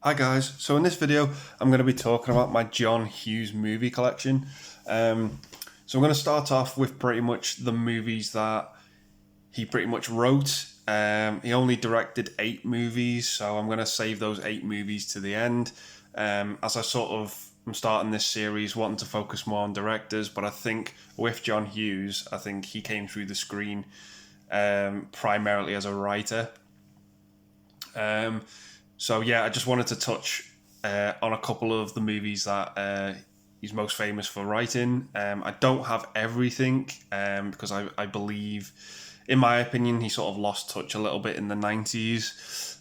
Hi guys, so in this video I'm going to be talking about my John Hughes movie collection. So I'm going to start off with pretty much the movies that he pretty much wrote. He only directed 8 movies, so I'm going to save those 8 movies to the end. As I sort of am starting this series wanting to focus more on directors, but I think with John Hughes, I think he came through the screen primarily as a writer. Um, So yeah, I just wanted to touch on a couple of the movies that he's most famous for writing. I don't have everything because I believe, in my opinion, he sort of lost touch a little bit in the 90s.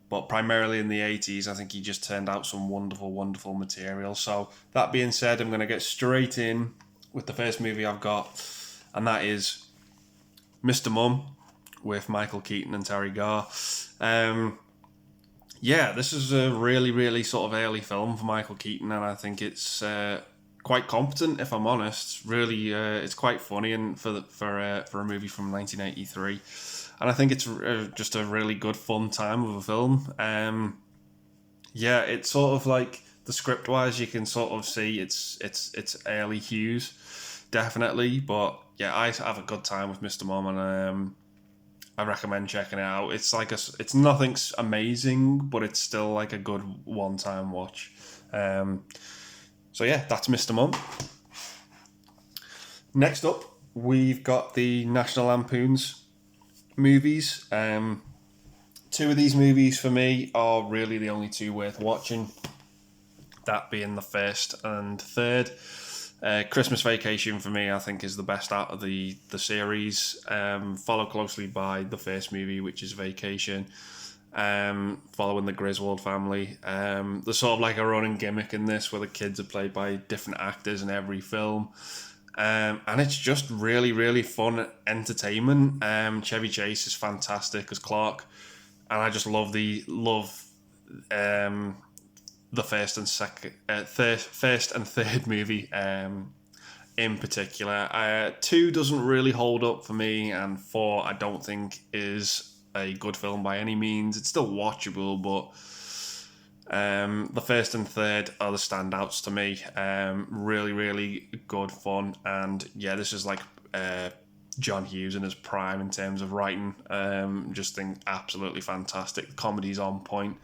But primarily in the 80s, I think he just turned out some wonderful, wonderful material. So that being said, I'm going to get straight in with the first movie I've got, and that is Mr. Mum with Michael Keaton and Terry Garr. Yeah, this is a really, really sort of early film for Michael Keaton, and I think it's quite competent. If I'm honest, really, it's quite funny, and for a movie from 1983, and I think it's just a really good, fun time of a film. Yeah, it's sort of like the script wise, you can sort of see it's early Hughes, definitely, but yeah, I have a good time with Mr. Mom, and I recommend checking it out. It's nothing amazing, but it's still like a good one-time watch. Um, so yeah, that's Mr. Mum. Next up, we've got the National Lampoon's movies. Two of these movies for me are really the only two worth watching. That being the first and third. Christmas Vacation for me, I think, is the best out of the series. Followed closely by the first movie, which is Vacation. Following the Griswold family. There's sort of like a running gimmick in this where the kids are played by different actors in every film. And it's just really, really fun entertainment. Chevy Chase is fantastic as Clark, and I just um, the first and third movie in particular. Two doesn't really hold up for me, and four I don't think is a good film by any means. It's still watchable, but the first and third are the standouts to me. Really, really good fun, and yeah, this is like John Hughes in his prime in terms of writing. Just think absolutely fantastic. The comedy's on point.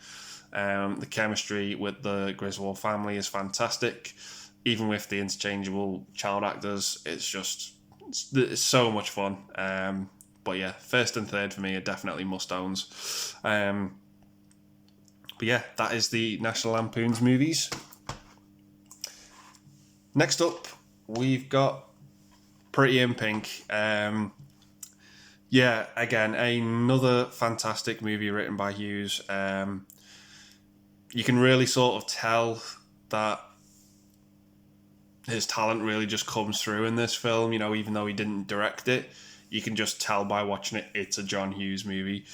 The chemistry with the Griswold family is fantastic. Even with the interchangeable child actors, it's so much fun. But yeah, first and third for me are definitely must-owns. But yeah, that is the National Lampoon's movies. Next up, we've got Pretty in Pink. Yeah, again, another fantastic movie written by Hughes. You can really sort of tell that his talent really just comes through in this film. You know, even though he didn't direct it, you can just tell by watching it. It's a John Hughes movie.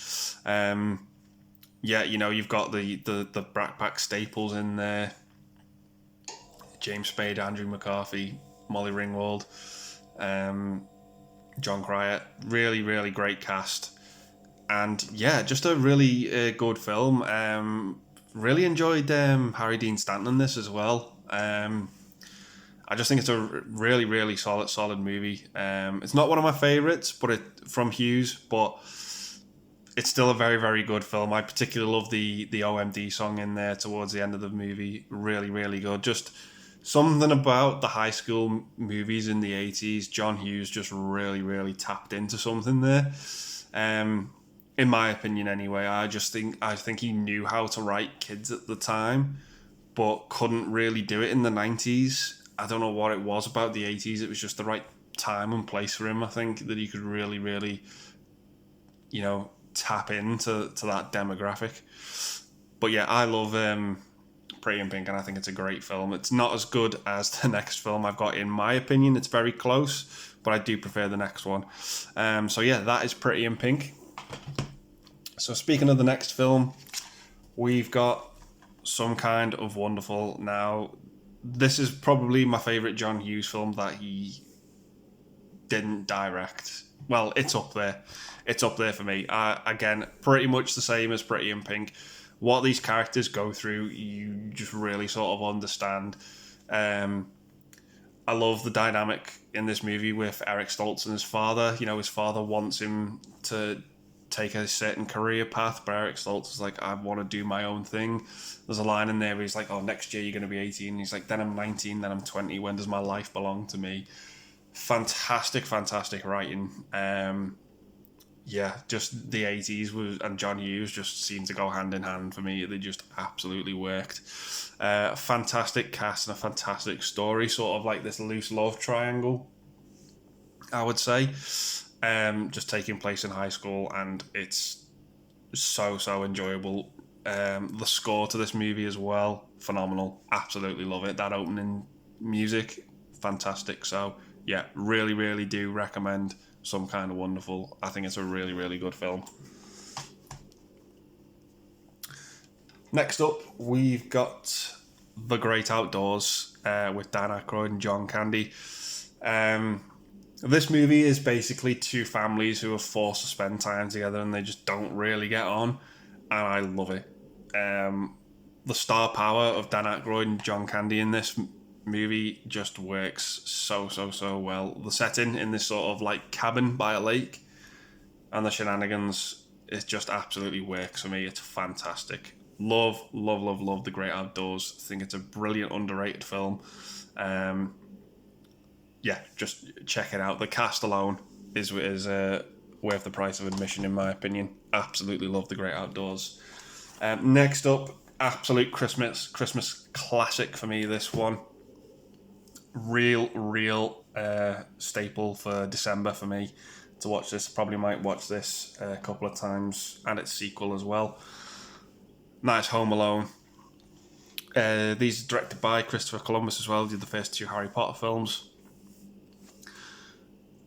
Yeah, you know, you've got the Brat Pack staples in there: James Spade, Andrew McCarthy, Molly Ringwald, John Cryer. Really, really great cast. And yeah, just a really good film. Really enjoyed Harry Dean Stanton in this as well. I just think it's a really, really solid movie. It's not one of my favourites, but from Hughes, but it's still a very, very good film. I particularly love the OMD song in there towards the end of the movie. Really, really good. Just something about the high school movies in the 80s. John Hughes just really, really tapped into something there. In my opinion, anyway, I think he knew how to write kids at the time, but couldn't really do it in the 90s. I don't know what it was about the 80s. It was just the right time and place for him, I think, that he could really, really, tap into that demographic. But yeah, I love Pretty in Pink, and I think it's a great film. It's not as good as the next film I've got, in my opinion. It's very close, but I do prefer the next one. So yeah, that is Pretty in Pink. So speaking of the next film, we've got Some Kind of Wonderful. Now, this is probably my favourite John Hughes film that he didn't direct. Well, it's up there. It's up there for me. Again, pretty much the same as Pretty in Pink. what these characters go through, you just really sort of understand. I love the dynamic in this movie with Eric Stoltz and his father. You know, his father wants him to take a certain career path, but Eric Stoltz is like, I want to do my own thing. There's a line in there where he's like, oh, next year you're going to be 18. And he's like, then I'm 19, then I'm 20. When does my life belong to me? Fantastic, fantastic writing. Yeah, just the 80s and John Hughes just seemed to go hand in hand for me. They just absolutely worked. Fantastic cast and a fantastic story, sort of like this loose love triangle, I would say. Just taking place in high school, and it's so enjoyable. The score to this movie as well, phenomenal. Absolutely love it. That opening music, fantastic. So yeah, really do recommend Some Kind of Wonderful. I think it's a really good film. Next up, we've got The Great Outdoors with Dan Aykroyd and John Candy. This movie is basically two families who are forced to spend time together and they just don't really get on, and I love it. The star power of Dan Aykroyd and John Candy in this movie just works so well. The setting in this sort of like cabin by a lake and the shenanigans, it just absolutely works for me. It's fantastic. Love The Great Outdoors. I think it's a brilliant, underrated film. Yeah, just check it out. The cast alone is worth the price of admission, in my opinion. Absolutely love The Great Outdoors. Next up, absolute Christmas classic for me, this one. Real staple for December for me to watch this. Probably might watch this a couple of times, and its sequel as well. Nice Home Alone. These are directed by Christopher Columbus as well. Did the first two Harry Potter films.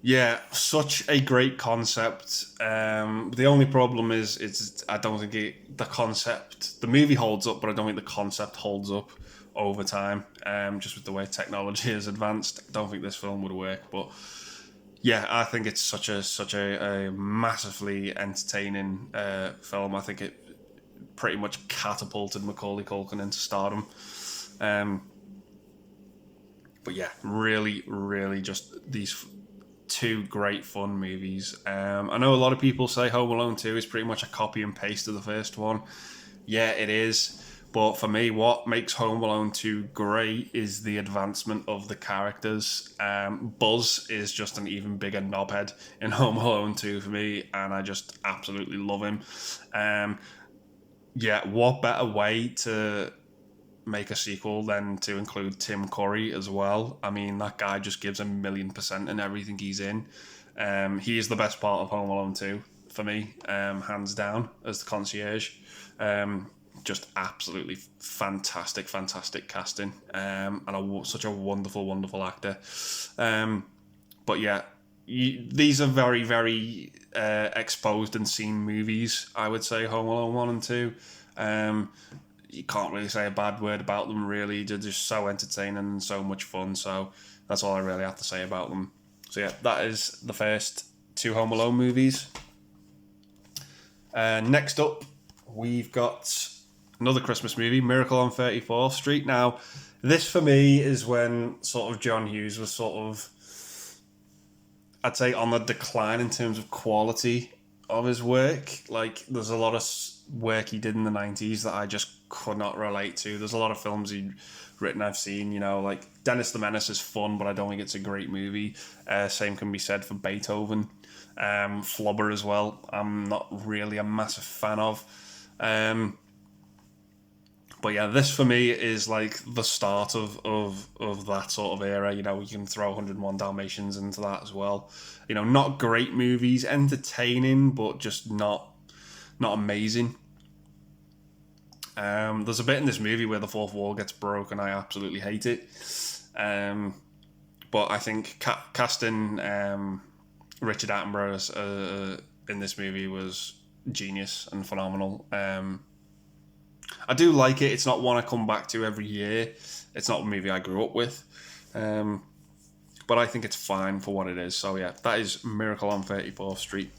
Yeah, such a great concept. The only problem is I don't think the movie holds up, but I don't think the concept holds up over time. Just with the way technology has advanced, I don't think this film would work. But yeah, I think it's such a massively entertaining film. I think it pretty much catapulted Macaulay Culkin into stardom. But yeah, really just these two great fun movies. I know a lot of people say Home Alone 2 is pretty much a copy and paste of the first one. Yeah, it is. But for me, what makes Home Alone 2 great is the advancement of the characters. Buzz is just an even bigger knobhead in Home Alone 2 for me, and I just absolutely love him. Yeah, what better way to make a sequel than to include Tim Curry as well? I mean, that guy just gives 1,000,000% in everything he's in. He is the best part of Home Alone 2 for me, hands down, as the concierge. Just absolutely fantastic casting, and such a wonderful actor. But yeah, these are very exposed and seen movies, I would say, Home Alone 1 and 2. You can't really say a bad word about them, really. They're just so entertaining and so much fun, so that's all I really have to say about them. So yeah, that is the first two Home Alone movies. Next up, we've got another Christmas movie, Miracle on 34th Street. Now, this for me is when sort of John Hughes was sort of, I'd say, on the decline in terms of quality of his work. Like, there's a lot of work he did in the 90s that I just could not relate to. There's a lot of films he'd written I've seen, you know, like Dennis the Menace is fun, but I don't think it's a great movie. Same can be said for Beethoven. Flubber as well, I'm not really a massive fan of. But yeah, this for me is like the start of that sort of era. You know, you can throw 101 Dalmatians into that as well. You know, not great movies, entertaining, but just not amazing. There's a bit in this movie where the fourth wall gets broke, and I absolutely hate it. But I think casting Richard Attenborough in this movie was genius and phenomenal. I do like it. It's not one I come back to every year. It's not a movie I grew up with. But I think it's fine for what it is. So yeah, that is Miracle on 34th Street.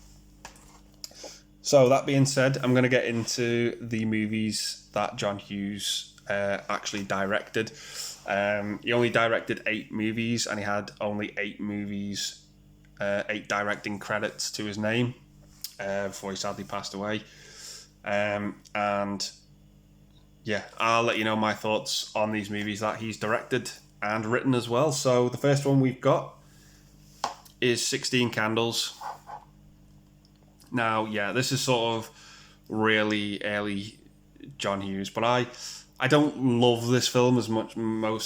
So that being said, I'm going to get into the movies that John Hughes actually directed. He only directed 8 movies, and he had only 8 movies, 8 directing credits to his name before he sadly passed away. And yeah, I'll let you know my thoughts on these movies that he's directed and written as well. So the first one we've got is 16 Candles. Now, yeah, this is sort of really early John Hughes, but I don't love this film as much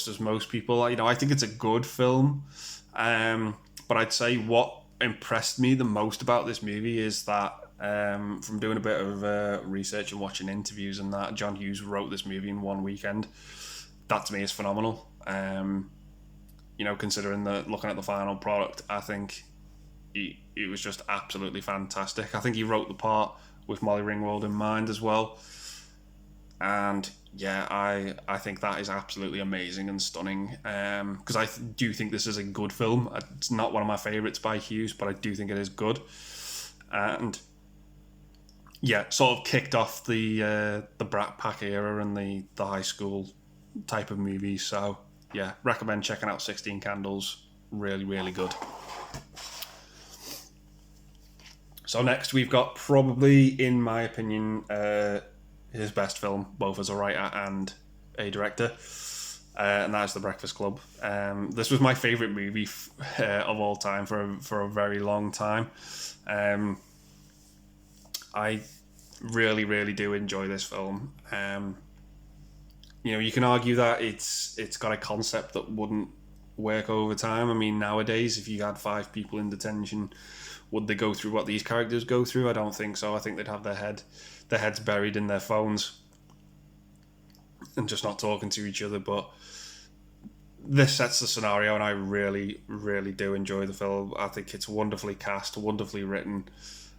as most people. You know, I think it's a good film, but I'd say what impressed me the most about this movie is that from doing a bit of research and watching interviews and that, John Hughes wrote this movie in one weekend. That to me is phenomenal. You know, considering looking at the final product, I think it was just absolutely fantastic. I think he wrote the part with Molly Ringwald in mind as well. And yeah, I think that is absolutely amazing and stunning. Because I do think this is a good film. It's not one of my favourites by Hughes, but I do think it is good. And yeah, sort of kicked off the Brat Pack era and the high school type of movies. So yeah, recommend checking out 16 Candles. Really, really good. So next we've got probably, in my opinion, his best film, both as a writer and a director, and that is The Breakfast Club. This was my favourite movie of all time for a very long time. I really, really do enjoy this film. You know, you can argue that it's got a concept that wouldn't work over time. I mean, nowadays, if you had 5 people in detention, would they go through what these characters go through? I don't think so. I think they'd have their heads buried in their phones and just not talking to each other. But this sets the scenario, and I really, really do enjoy the film. I think it's wonderfully cast, wonderfully written.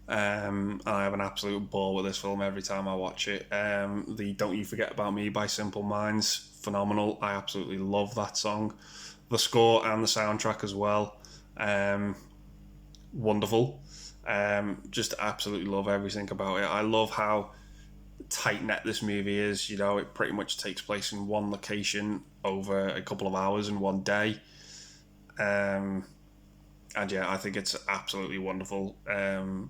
And I have an absolute ball with this film every time I watch it. The Don't You Forget About Me by Simple Minds, phenomenal. I absolutely love that song. The score and the soundtrack as well. Wonderful. Just absolutely love everything about it. I love how tight net this movie is. You know, it pretty much takes place in one location over a couple of hours in one day. And yeah, I think it's absolutely wonderful. And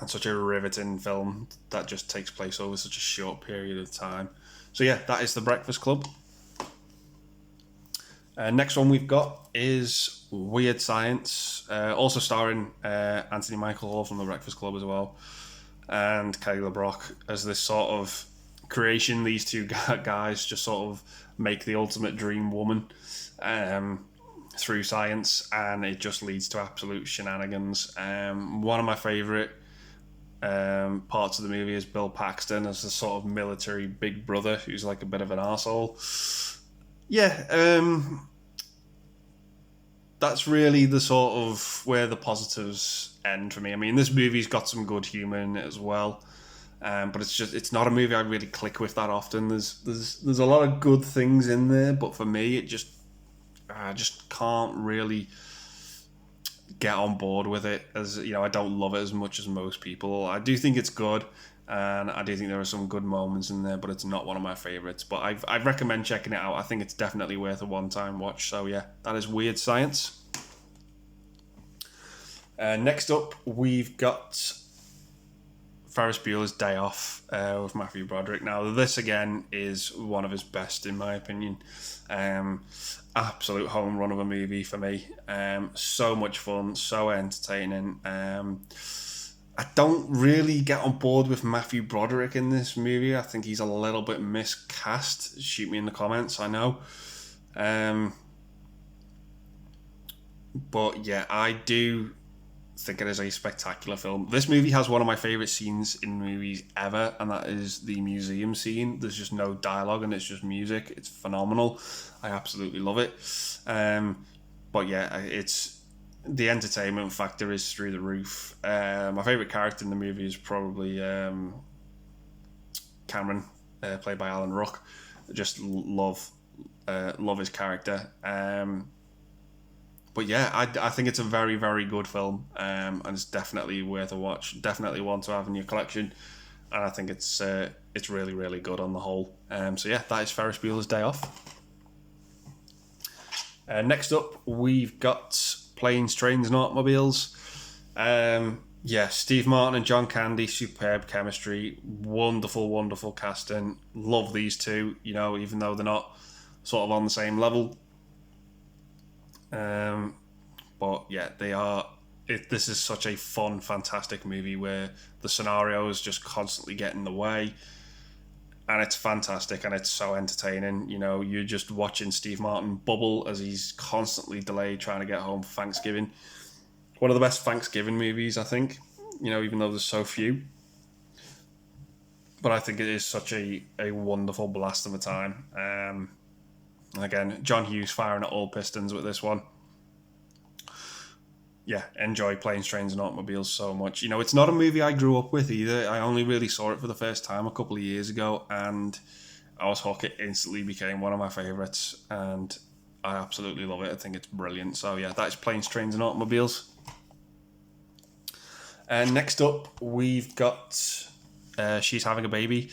such a riveting film that just takes place over such a short period of time. So yeah, that is The Breakfast Club. Next one we've got is Weird Science, also starring Anthony Michael Hall from The Breakfast Club as well, and Kelly LeBrock as this sort of creation. These two guys just sort of make the ultimate dream woman through science, and it just leads to absolute shenanigans. One of my favourite parts of the movie is Bill Paxton as the sort of military big brother who's like a bit of an arsehole. Yeah, that's really the sort of where the positives end for me. I mean, this movie's got some good humour in it as well, but it's not a movie I really click with that often. There's a lot of good things in there, but for me, I just can't really get on board with it. As you know, I don't love it as much as most people. I do think it's good, and I do think there are some good moments in there, but it's not one of my favourites. But I recommend checking it out. I think it's definitely worth a one-time watch. So yeah, that is Weird Science. Next up, we've got Ferris Bueller's Day Off with Matthew Broderick. Now, this again is one of his best, in my opinion. Absolute home run of a movie for me. So much fun, so entertaining. I don't really get on board with Matthew Broderick in this movie. I think he's a little bit miscast. Shoot me in the comments, I know. But yeah, I do think it is a spectacular film. This movie has one of my favourite scenes in movies ever, and that is the museum scene. There's just no dialogue and it's just music. It's phenomenal. I absolutely love it. But yeah, it's the entertainment factor is through the roof. My favourite character in the movie is probably Cameron, played by Alan Ruck. Just love his character. But yeah, I think it's a very, very good film, and it's definitely worth a watch. Definitely one to have in your collection, and I think it's really, really good on the whole. So yeah, that is Ferris Bueller's Day Off. Next up, we've got Planes, Trains, and Automobiles. Yeah, Steve Martin and John Candy, superb chemistry, wonderful, wonderful casting. Love these two, even though they're not sort of on the same level. But yeah, they are. This is such a fun, fantastic movie where the scenarios just constantly get in the way, and it's fantastic and it's so entertaining. You're just watching Steve Martin bubble as he's constantly delayed trying to get home for Thanksgiving. One of the best Thanksgiving movies, I think. Even though there's so few, but I think it is such a wonderful blast of a time. And again, John Hughes firing at all pistons with this one. Yeah, enjoy Planes, Trains, and Automobiles so much. It's not a movie I grew up with either. I only really saw it for the first time a couple of years ago, and I was hooked. It instantly became one of my favourites, and I absolutely love it. I think it's brilliant. So yeah, that is Planes, Trains, and Automobiles. And next up, we've got She's Having a Baby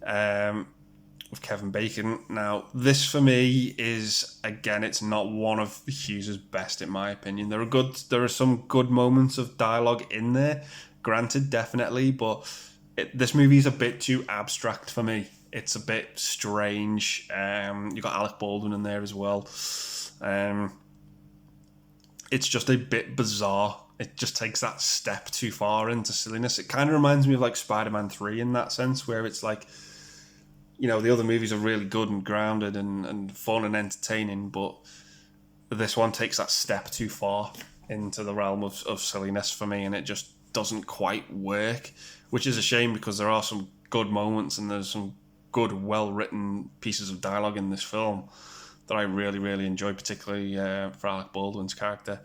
with Kevin Bacon. Now, this for me is, again, it's not one of Hughes's best in my opinion. There are some good moments of dialogue in there, granted, definitely, but this movie is a bit too abstract for me. It's a bit strange. You got Alec Baldwin in there as well. It's just a bit bizarre. It just takes that step too far into silliness. It kind of reminds me of like Spider-Man 3 in that sense, where it's like, the other movies are really good and grounded and fun and entertaining, but this one takes that step too far into the realm of silliness for me, and it just doesn't quite work, which is a shame because there are some good moments and there's some good, well-written pieces of dialogue in this film that I really, really enjoy, particularly for Alec Baldwin's character.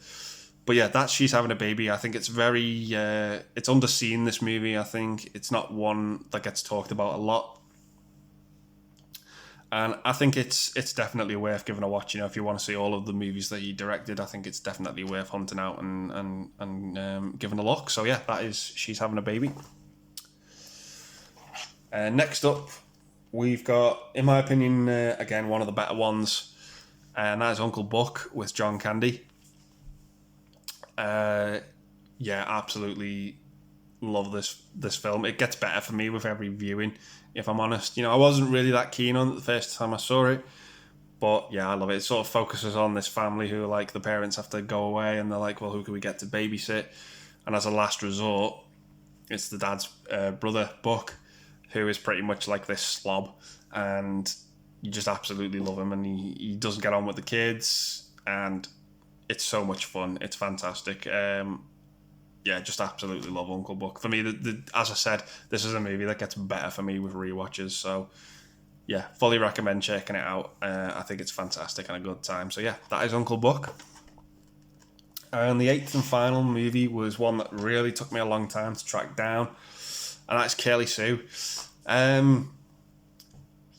But yeah, that's She's Having a Baby. I think it's very, it's underseen, this movie. I think it's not one that gets talked about a lot. And I think it's definitely worth giving a watch. If you want to see all of the movies that he directed, I think it's definitely worth hunting out and giving a look. So yeah, that is She's Having a Baby. Next up, we've got, in my opinion, again, one of the better ones, and that is Uncle Buck with John Candy. Yeah, absolutely love this film. It gets better for me with every viewing, if I'm honest. I wasn't really that keen on it the first time I saw it, but yeah, I love it. It sort of focuses on this family who, like, the parents have to go away and they're like, well, who can we get to babysit? And as a last resort, it's the dad's brother, Buck, who is pretty much like this slob, and you just absolutely love him, and he doesn't get on with the kids, and it's so much fun. It's fantastic. Yeah, just absolutely love Uncle Buck. For me, as I said, this is a movie that gets better for me with rewatches. So, yeah, fully recommend checking it out. I think it's fantastic and a good time. So, yeah, that is Uncle Buck. And the eighth and final movie was one that really took me a long time to track down, and that's Curly Sue.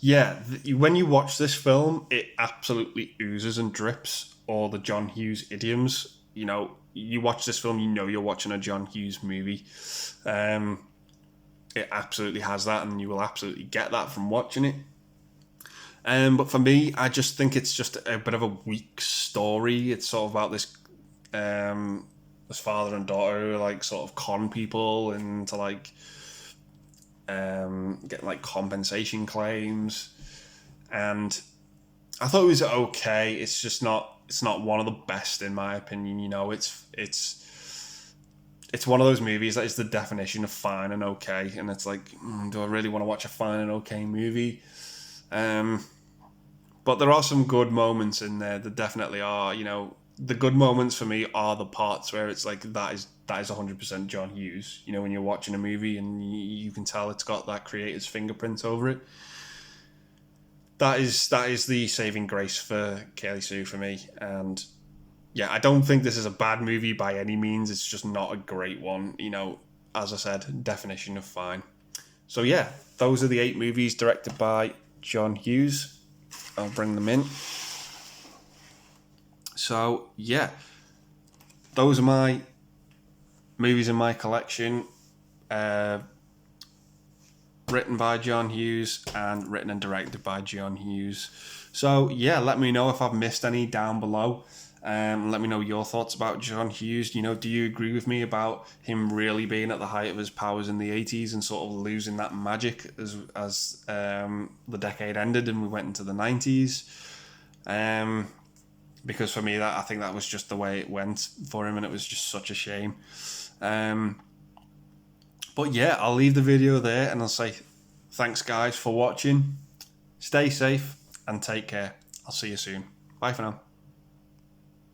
Yeah, when you watch this film, it absolutely oozes and drips all the John Hughes idioms. You watch this film, you're watching a John Hughes movie. It absolutely has that, and you will absolutely get that from watching it. But for me, I just think it's just a bit of a weak story. It's sort of about this father and daughter who like sort of con people into like getting like compensation claims, and I thought it was okay. It's just not. It's not one of the best in my opinion. It's one of those movies that is the definition of fine and okay, and it's like, do I really want to watch a fine and okay movie? But there are some good moments in there. There definitely are. The good moments for me are the parts where it's like that is 100% John Hughes. When you're watching a movie and you can tell it's got that creator's fingerprint over it. That is the saving grace for Curly Sue for me. And yeah, I don't think this is a bad movie by any means. It's just not a great one. As I said, definition of fine. So yeah, those are the 8 movies directed by John Hughes. I'll bring them in. So yeah, those are my movies in my collection. Written by John Hughes and written and directed by John Hughes. So yeah, let me know if I've missed any down below. Let me know your thoughts about John Hughes. You know, do you agree with me about him really being at the height of his powers in the 80s and sort of losing that magic as the decade ended and we went into the 90s? Because for me, that I think that was just the way it went for him, and it was just such a shame. But yeah, I'll leave the video there and I'll say thanks, guys, for watching. Stay safe and take care. I'll see you soon. Bye for now.